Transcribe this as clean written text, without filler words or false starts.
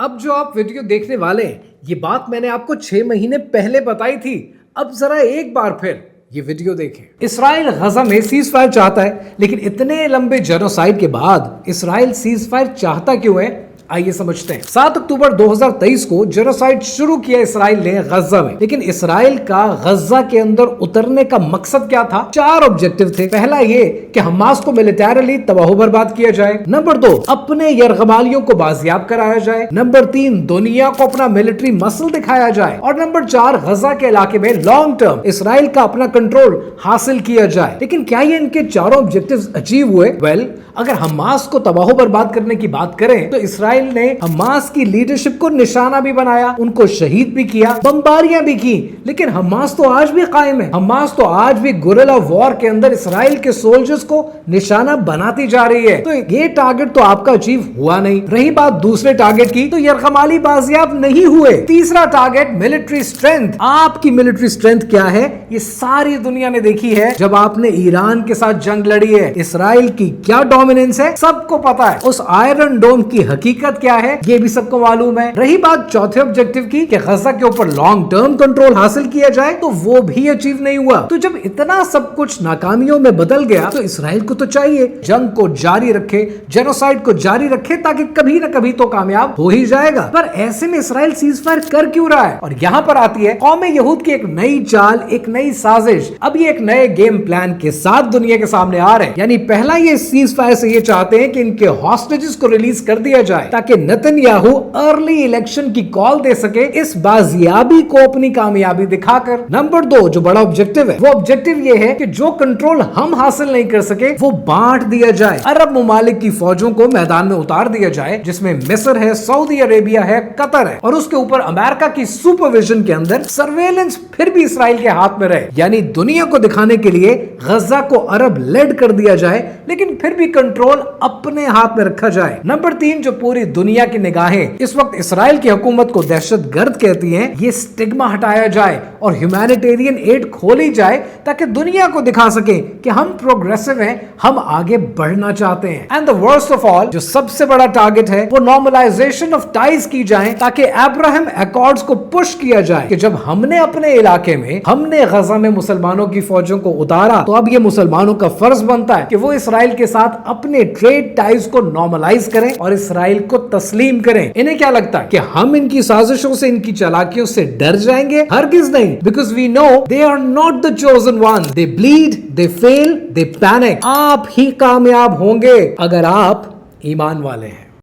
اب جو آپ ویڈیو دیکھنے والے ہیں یہ بات میں نے آپ کو 6 مہینے پہلے بتائی تھی. اب ذرا ایک بار پھر یہ ویڈیو دیکھیں. اسرائیل غزہ میں سیز فائر چاہتا ہے، لیکن اتنے لمبے جینوسائیڈ کے بعد اسرائیل سیز فائر چاہتا کیوں ہے؟ آئیے سمجھتے ہیں. 7 اکتوبر 2023 کو جینوسائیڈ شروع کیا اسرائیل نے غزہ میں، لیکن اسرائیل کا غزہ کے اندر اترنے کا مقصد کیا تھا؟ 4 آبجیکٹیو تھے. پہلا یہ کہ حماس کو ملیٹریلی تباہ و برباد کیا جائے. نمبر 2، اپنے یرغمالیوں کو بازیاب کرایا جائے. نمبر 3، دنیا کو اپنا ملٹری مسل دکھایا جائے. اور نمبر 4، غزہ کے علاقے میں لانگ ٹرم اسرائیل کا اپنا کنٹرول حاصل کیا جائے. لیکن کیا یہ ان کے چاروں آبجیکٹیوز اچیو ہوئے؟ اگر حماس کو تباہ و برباد کرنے کی بات کریں تو اسرائیل نے حماس کی لیڈرشپ کو نشانہ بھی بنایا، ان کو شہید بھی کیا، بمباریاں بھی کی. لیکن حماس تو آج بھی قائم ہے. حماس تو آج بھی گوریلا وار کے اندر اسرائیل کے سولجرز کو نشانہ بناتی جا رہی ہے. تو یہ ٹارگٹ تو آپ کا اچیو ہوا نہیں. رہی بات دوسرے ٹارگٹ کی تو یرغمالی بازیاب نہیں ہوئے. تیسرا ٹارگٹ ملٹری اسٹرینتھ. آپ کی ملٹری اسٹرینتھ کیا ہے یہ ساری دنیا نے دیکھی ہے جب آپ نے ایران کے ساتھ جنگ لڑی ہے. اسرائیل کی کیا ڈومیننس ہے سب کو پتا ہے. اس آئرن ڈوم کی حقیقت کیا ہے یہ بھی سب کو معلوم ہے. رہی بات چوتھے آبجیکٹیو کی کہ غزہ کے اوپر لانگ ٹرم کنٹرول حاصل کیا جائے تو وہ بھی اچیو نہیں ہوا. تو جب اتنا سب کچھ ناکامیوں میں بدل گیا تو اسرائیل کو تو چاہیے جنگ کو جاری رکھے، جینوسائیڈ کو جاری رکھے، تاکہ کبھی نہ کبھی تو کامیاب ہو ہی جائے گا. پر ایسے میں اسرائیل سیز فائر کر کیوں رہا ہے؟ اور یہاں پر آتی ہے قوم یہود کی ایک نئی چال، ایک نئی سازش. اب یہ ایک نئے گیم پلان کے ساتھ دنیا کے سامنے آ رہے ہیں. یعنی پہلا یہ سیز فائر سے یہ چاہتے ہیں کہ ان کے ہاسٹیجز کو ریلیز کر دیا جائے تاکہ نتنیاہو ارلی الیکشن کی کال دے سکے، اس بازیابی کو اپنی کامیابی دکھا کر. نمبر 2 جو بڑا آبجیکٹیو ہے وہ آبجیکٹیو یہ ہے کہ جو کنٹرول ہم حاصل نہیں کر سکے وہ بانٹ دیا جائے. عرب ممالک کی فوجوں کو میدان میں اتار دیا جائے، جس میں مصر ہے، سعودی عربیہ ہے، قطر ہے، اور اس کے اوپر امریکہ کی سپرویژن کے اندر سرویلنس پھر بھی اسرائیل کے ہاتھ میں رہے. یعنی دنیا کو دکھانے کے لیے غزہ کو عرب لیڈ کر دیا جائے، لیکن پھر بھی کنٹرول اپنے ہاتھ میں رکھا جائے. نمبر 3 جو پوری دنیا کی نگاہیں اس وقت اسرائیل کی حکومت کو دہشت گرد کہتی ہیں، یہ سٹگما ہٹایا جائے اور ہیومینیٹیرین ایڈ کھولی جائے تاکہ دنیا کو دکھا سکیں کہ ہم پروگریسو ہیں، ہم آگے بڑھنا چاہتے ہیں. And the worst of all جو سب سے بڑا ٹارگٹ ہے وہ نارملائزیشن آف ٹائز کی جائیں تاکہ ابراہم ایکارڈز کو پش کیا جائے کہ جب ہم نے اپنے علاقے میں، ہم نے غزہ میں مسلمانوں کی فوجوں کو اتارا تو اب یہ مسلمانوں کا فرض بنتا ہے کہ وہ اسرائیل کے ساتھ اپنے ٹریڈ ٹائز کو نارملائز کریں اور اسرائیل کو تسلیم کریں. انہیں کیا لگتا ہے کہ ہم ان کی سازشوں سے، ان کی چالاکیوں سے ڈر جائیں گے؟ ہرگز نہیں. because we know they are not the chosen one. they bleed, they fail, they panic. آپ ہی کامیاب ہوں گے اگر آپ ایمان والے ہیں.